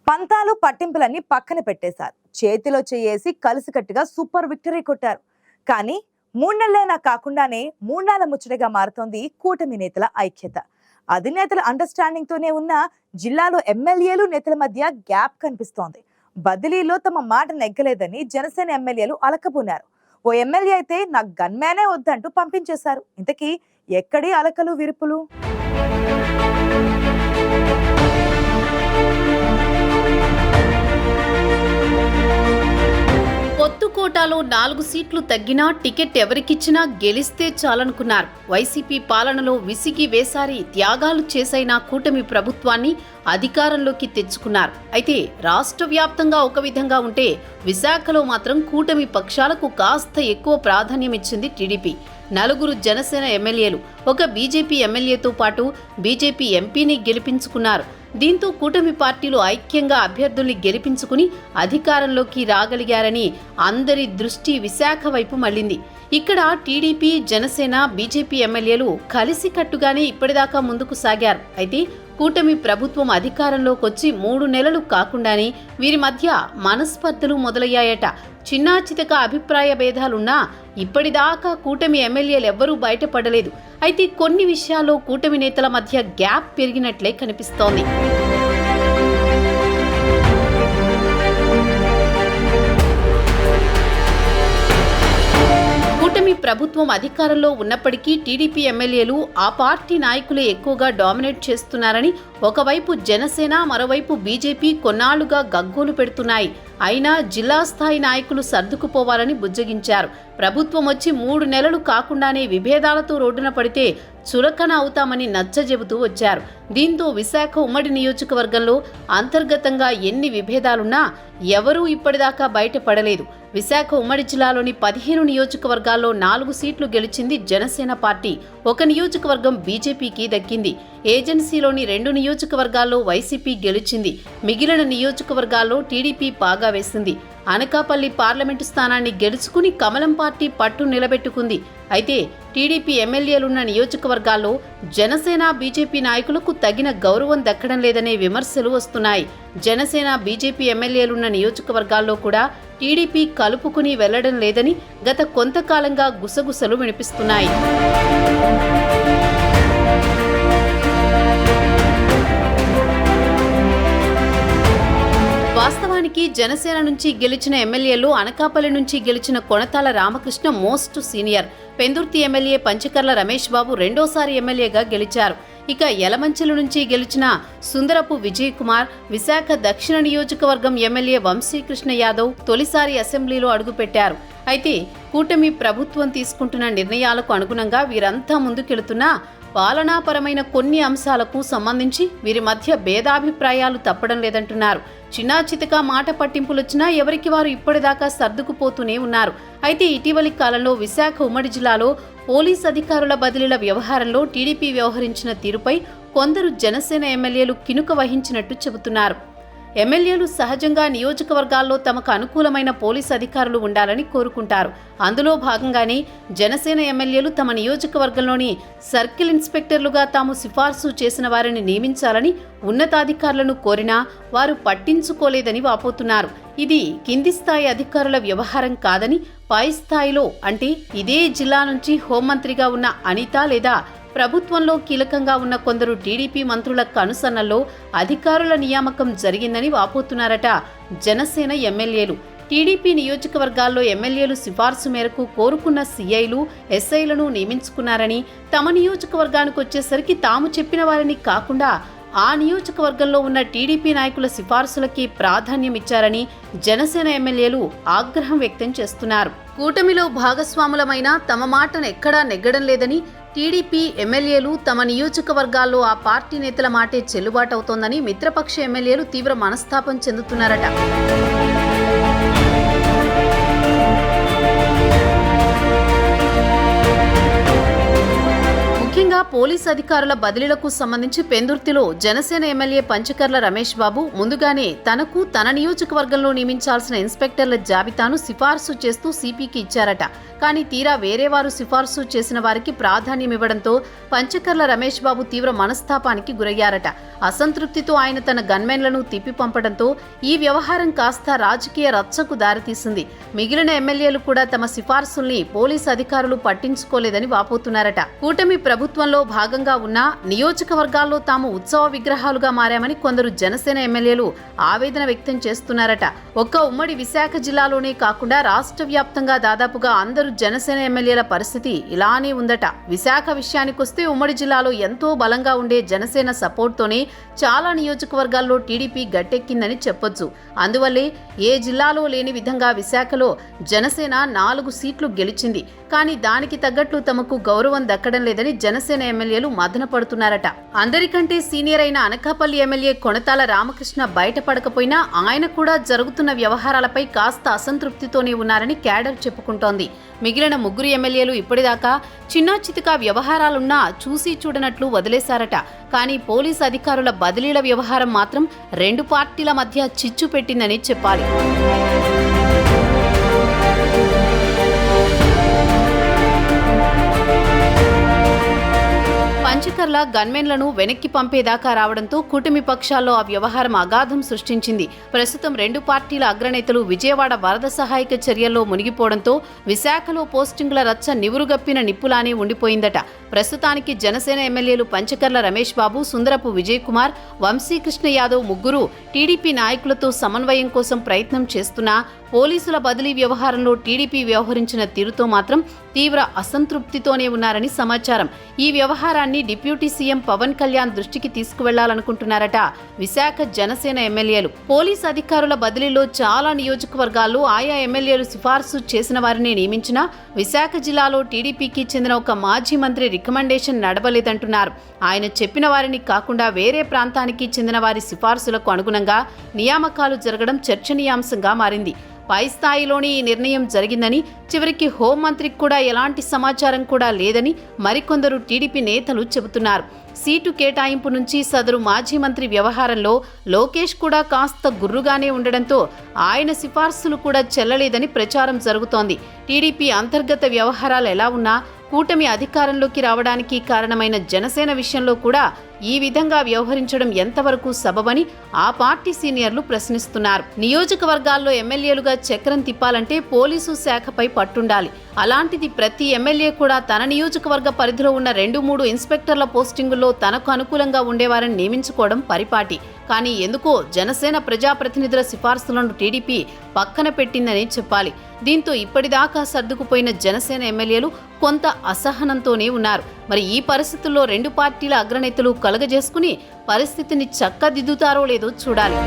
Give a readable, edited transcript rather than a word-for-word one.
పంతాలు పట్టింపులన్నీ పక్కన పెట్టేశారు. చేతిలో చేయేసి కలిసికట్టుగా సూపర్ విక్టరీ కొట్టారు. కానీ 3 నెలలైనా కాకుండానే మూడాల ముచ్చటగా మారుతోంది కూటమి నేతల ఐక్యత. అధినేతల అండర్స్టాండింగ్ తోనే ఉన్న జిల్లాలో ఎమ్మెల్యేలు నేతల మధ్య గ్యాప్ కనిపిస్తోంది. బదిలీలో తమ మాట నెగ్గలేదని జనసేన ఎమ్మెల్యేలు అలకబోనారు. ఓ ఎమ్మెల్యే అయితే నా గన్మ్యానే వద్దంటూ పంపించేశారు. ఇంతకీ ఎక్కడి అలకలు విరుపులు? పొత్తు కోటాలో 4 సీట్లు తగ్గినా టికెట్ ఎవరికిచ్చినా గెలిస్తే చాలనుకున్నారు. వైసీపీ పాలనలో విసిగి వేసారి త్యాగాలు చేసైనా కూటమి ప్రభుత్వాన్ని అధికారంలోకి తెచ్చుకున్నారు. అయితే రాష్ట్ర వ్యాప్తంగా ఒక విధంగా ఉంటే విశాఖలో మాత్రం కూటమి పక్షాలకు కాస్త ఎక్కువ ప్రాధాన్యం ఇచ్చింది టీడీపీ. 4 జనసేన ఎమ్మెల్యేలు, ఒక బీజేపీ ఎమ్మెల్యేతో పాటు బీజేపీ ఎంపీని గెలిపించుకున్నారు. దీంతో కూటమి పార్టీలు ఐక్యంగా అభ్యర్థుల్ని గెలిపించుకుని అధికారంలోకి రాగలిగారని అందరి దృష్టి విశాఖ వైపు మళ్లింది. ఇక్కడ టీడీపీ, జనసేన, బీజేపీ ఎమ్మెల్యేలు కలిసికట్టుగానే ఇప్పటిదాకా ముందుకు సాగారు. అయితే కూటమి ప్రభుత్వం అధికారంలోకి వచ్చి 3 నెలలు కాకుండానే వీరి మధ్య మనస్పర్ధలు మొదలయ్యాయట. చిన్నా చితక అభిప్రాయ భేదాలున్నా ఇప్పటిదాకా కూటమి ఎమ్మెల్యేలెవ్వరూ బయటపడలేదు. అయితే కొన్ని విషయాల్లో కూటమి నేతల మధ్య గ్యాప్ పెరిగినట్లే కనిపిస్తోంది. కూటమి ప్రభుత్వం అధికారంలో ఉన్నప్పటికీ టీడీపీ ఎమ్మెల్యేలు ఆ పార్టీ నాయకులే ఎక్కువగా డామినేట్ చేస్తున్నారని ఒకవైపు జనసేన, మరోవైపు బీజేపీ కొన్నాళ్లుగా గగ్గోలు పెడుతున్నాయి. అయినా జిల్లా స్థాయి నాయకులు సర్దుకుపోవాలని బుజ్జగించారు. ప్రభుత్వం వచ్చి 3 నెలలు కాకుండానే విభేదాలతో రోడ్డున పడితే చులకన అవుతామని నచ్చజెబుతూ వచ్చారు. దీంతో విశాఖ ఉమ్మడి నియోజకవర్గంలో అంతర్గతంగా ఎన్ని విభేదాలున్నా ఎవరూ ఇప్పటిదాకా బయటపడలేదు. విశాఖ ఉమ్మడి జిల్లాలోని 15 నియోజకవర్గాల్లో 4 సీట్లు గెలిచింది జనసేన పార్టీ. 1 నియోజకవర్గం బీజేపీకి దక్కింది. ఏజెన్సీలోని 2 నియోజకవర్గాల్లో వైసీపీ గెలిచింది. మిగిలిన నియోజకవర్గాల్లో టీడీపీ పాగా వేసింది. అనకాపల్లి పార్లమెంటు స్థానాన్ని గెలుచుకుని కమలం పార్టీ పట్టు నిలబెట్టుకుంది. అయితే టీడీపీ ఎమ్మెల్యేలున్న నియోజకవర్గాల్లో జనసేన, బీజేపీ నాయకులకు తగిన గౌరవం దక్కడం లేదనే విమర్శలు వస్తున్నాయి. జనసేన, బీజేపీ ఎమ్మెల్యేలున్న నియోజకవర్గాల్లో కూడా టీడీపీ కలుపుకుని వెళ్లడం లేదని గత కొంతకాలంగా గుసగుసలు వినిపిస్తున్నాయి. వాస్తవానికి జనసేన నుంచి గెలిచిన ఎమ్మెల్యేలు అనకాపల్లి నుంచి గెలిచిన Konathala Ramakrishna most senior. Pendurthi MLA Panchakarla Ramesh Babu రెండోసారి ఎమ్మెల్యేగా గెలిచారు. ఇక యలమంచిల నుంచి గెలిచిన సుందరపు విజయ్ కుమార్, విశాఖ దక్షిణ నియోజకవర్గం ఎమ్మెల్యే వంశీకృష్ణ యాదవ్ తొలిసారి అసెంబ్లీలో అడుగుపెట్టారు. అయితే కూటమి ప్రభుత్వం తీసుకుంటున్న నిర్ణయాలకు అనుగుణంగా వీరంతా ముందుకెళుతున్నా పాలనాపరమైన కొన్ని అంశాలకు సంబంధించి వీరి మధ్య భేదాభిప్రాయాలు తప్పడం లేదంటున్నారు. చిన్నా చితక మాట పట్టింపులొచ్చినా ఎవరికి వారు ఇప్పటిదాకా సర్దుకుపోతూనే ఉన్నారు. అయితే ఇటీవలి కాలంలో విశాఖ ఉమ్మడి జిల్లాలో పోలీస్ అధికారుల బదిలీల వ్యవహారంలో టీడీపీ వ్యవహరించిన తీరుపై కొందరు జనసేన ఎమ్మెల్యేలు కినుక వహించినట్టు చెబుతున్నారు. ఎమ్మెల్యేలు సహజంగా నియోజకవర్గాల్లో తమకు అనుకూలమైన పోలీస్ అధికారులు ఉండాలని కోరుకుంటారు. అందులో భాగంగానే జనసేన ఎమ్మెల్యేలు తమ నియోజకవర్గంలోని సర్కిల్ ఇన్స్పెక్టర్లుగా తాము సిఫార్సు చేసిన వారిని నియమించాలని ఉన్నతాధికారులను కోరినా వారు పట్టించుకోలేదని వాపోతున్నారు. ఇది కింది స్థాయి అధికారుల వ్యవహారం కాదని, పై స్థాయిలో అంటే ఇదే జిల్లా నుంచి హోంమంత్రిగా ఉన్న అనిత లేదా ప్రభుత్వంలో కీలకంగా ఉన్న కొందరు టీడీపీ మంత్రుల కనుసన్నల్లో అధికారుల నియామకం జరిగిందని వాపోతున్నారట జనసేన ఎమ్మెల్యేలు. టీడీపీ నియోజకవర్గాల్లో ఎమ్మెల్యేలు సిఫార్సు మేరకు కోరుకున్న సీఐలు, ఎస్ఐలను నియమించుకున్నారని, తమ నియోజకవర్గానికి వచ్చేసరికి తాము చెప్పిన వారిని కాకుండా ఆ నియోజకవర్గంలో ఉన్న టీడీపీ నాయకుల సిఫార్సులకి ప్రాధాన్యం ఇచ్చారని జనసేన ఎమ్మెల్యేలు ఆగ్రహం వ్యక్తం చేస్తున్నారు. కూటమిలో భాగస్వాములమైన తమ మాటను ఎక్కడా నెగ్గడం లేదని, టీడీపీ ఎమ్మెల్యేలు తమ నియోజకవర్గాల్లో ఆ పార్టీ నేతల మాటే చెల్లుబాటవుతోందని మిత్రపక్ష ఎమ్మెల్యేలు తీవ్ర మనస్తాపం చెందుతున్నారట. ముఖ్యంగా పోలీస్ అధికారుల బదిలీలకు సంబంధించి పెందుర్తిలో జనసేన ఎమ్మెల్యే పంచకర్ల రమేష్ బాబు ముందుగానే తన నియోజకవర్గంలో నియమించాల్సిన ఇన్స్పెక్టర్ల జాబితాను సిఫార్సు చేస్తూ సిపికి ఇచ్చారట. కానీ తీరా వేరే వారు సిఫార్సు చేసిన వారికి ప్రాధాన్యం ఇవ్వడంతో పంచకర్ల రమేష్ బాబు తీవ్ర మనస్తాపానికి గురయ్యారట. అసంతృప్తితో ఆయన తన గన్మెన్లను తిప్పి పంపడంతో ఈ వ్యవహారం కాస్త రాజకీయ రచ్చకు దారితీసింది. మిగిలిన ఎమ్మెల్యేలు కూడా తమ సిఫార్సుల్ని పోలీస్ అధికారులు పట్టించుకోలేదని వాపోతున్నారట. కూటమి ప్రభుత్వంలో భాగంగా ఉన్న నియోజకవర్గాల్లో తాము ఉత్సవ విగ్రహాలుగా మారామని కొందరు జనసేన ఎమ్మెల్యేలు ఆవేదన వ్యక్తం చేస్తున్నారట. ఒక్క ఉమ్మడి విశాఖ జిల్లాలోనే కాకుండా రాష్ట్ర వ్యాప్తంగా దాదాపుగా అందరూ జనసేన ఎమ్మెల్యేల పరిస్థితి ఇలానే ఉందట. విశాఖ విషయానికొస్తే ఉమ్మడి జిల్లాలో ఎంతో బలంగా ఉండే జనసేన సపోర్ట్తోనే చాలా నియోజకవర్గాల్లో టీడీపీ గట్టెక్కిందని చెప్పొచ్చు. అందువల్లే ఏ జిల్లాలో లేని విధంగా విశాఖలో జనసేన 4 సీట్లు గెలిచింది. కానీ దానికి తగ్గట్లు తమకు గౌరవం దక్కడం లేదని జనసేన ఎమ్మెల్యేలు మదన పడుతున్నారట. అందరికంటే సీనియర్ అయిన అనకాపల్లి ఎమ్మెల్యే కొణతాల రామకృష్ణ బయటపడకపోయినా ఆయన కూడా జరుగుతున్న వ్యవహారాలపై కాస్త అసంతృప్తితోనే ఉన్నారని క్యాడర్ చెప్పుకుంటోంది. మిగిలిన 3 ఎమ్మెల్యేలు ఇప్పటిదాకా చిన్నా చితకా వ్యవహారాలున్నా చూసి చూడనట్లు వదిలేశారట. కానీ పోలీస్ అధికారుల బదిలీల వ్యవహారం మాత్రం 2 పార్టీల మధ్య చిచ్చు పెట్టిందని చెప్పాలి. పంచకర్ల గన్మెన్లను వెనక్కి పంపేదాకా రావడంతో కూటమి పక్షాల్లో ఆ వ్యవహారం అగాధం సృష్టించింది. ప్రస్తుతం 2 పార్టీల అగ్రనేతలు విజయవాడ వరద సహాయక చర్యల్లో మునిగిపోవడంతో విశాఖలో పోస్టింగుల రచ్చ నివురుగప్పిన నిప్పులానే ఉండిపోయిందట. ప్రస్తుతానికి జనసేన ఎమ్మెల్యేలు పంచకర్ల రమేష్ బాబు, సుందరపు విజయ్ కుమార్, వంశీకృష్ణ యాదవ్ ముగ్గురు టీడీపీ నాయకులతో సమన్వయం కోసం ప్రయత్నం చేస్తున్నా పోలీసుల బదిలీ వ్యవహారంలో టీడీపీ వ్యవహరించిన తీరుతో మాత్రం తీవ్ర అసంతృప్తితోనే ఉన్నారని సమాచారం. ఈ వ్యవహారాన్ని డిప్యూటీ సీఎం పవన్ కళ్యాణ్ దృష్టికి తీసుకువెళ్లాలనుకుంటున్నారట విశాఖ జనసేన ఎమ్మెల్యేలు. పోలీస్ అధికారుల బదిలీలో చాలా నియోజకవర్గాల్లో ఆయా ఎమ్మెల్యేలు సిఫార్సు చేసిన వారిని నియమించినా విశాఖ జిల్లాలో టీడీపీకి చెందిన ఒక మాజీ మంత్రి రికమెండేషన్ నడవలేదంటున్నారు. ఆయన చెప్పిన వారిని కాకుండా వేరే ప్రాంతానికి చెందిన వారి సిఫార్సులకు అనుగుణంగా నియామకాలు జరగడం చర్చనీయాంశంగా మారింది. పై స్థాయిలోని ఈ నిర్ణయం జరిగిందని, చివరికి హోంమంత్రికి కూడా ఎలాంటి సమాచారం కూడా లేదని మరికొందరు టీడీపీ నేతలు చెబుతున్నారు. సీటు కేటాయింపు నుంచి సదరు మాజీ మంత్రి వ్యవహారంలో లోకేష్ కూడా కాస్త గుర్రుగానే ఉండడంతో ఆయన సిఫార్సులు కూడా చెల్లలేదని ప్రచారం జరుగుతోంది. టీడీపీ అంతర్గత వ్యవహారాలు ఎలా ఉన్నా కూటమి అధికారంలోకి రావడానికి కారణమైన జనసేన విషయంలో కూడా ఈ విధంగా వ్యవహరించడం ఎంతవరకు సబబని ఆ పార్టీ సీనియర్లు ప్రశ్నిస్తున్నారు. నియోజకవర్గాల్లో ఎమ్మెల్యేలుగా చక్రం తిప్పాలంటే పోలీసు శాఖపై పట్టుండాలి. అలాంటిది ప్రతి ఎమ్మెల్యే కూడా తన నియోజకవర్గ పరిధిలో ఉన్న 2-3 ఇన్స్పెక్టర్ల పోస్టింగుల్లో తనకు అనుకూలంగా ఉండేవారని నియమించుకోవడం పరిపాటి. కానీ ఎందుకో జనసేన ప్రజాప్రతినిధుల సిఫార్సులను టీడీపీ పక్కన పెట్టిందని చెప్పాలి. దీంతో ఇప్పటిదాకా సర్దుకుపోయిన జనసేన ఎమ్మెల్యేలు కొంత అసహనంతోనే ఉన్నారు. మరి ఈ పరిస్థితుల్లో 2 పార్టీల అగ్రనేతలు కలగజేసుకుని పరిస్థితిని చక్కదిద్దుతారో లేదో చూడాలి.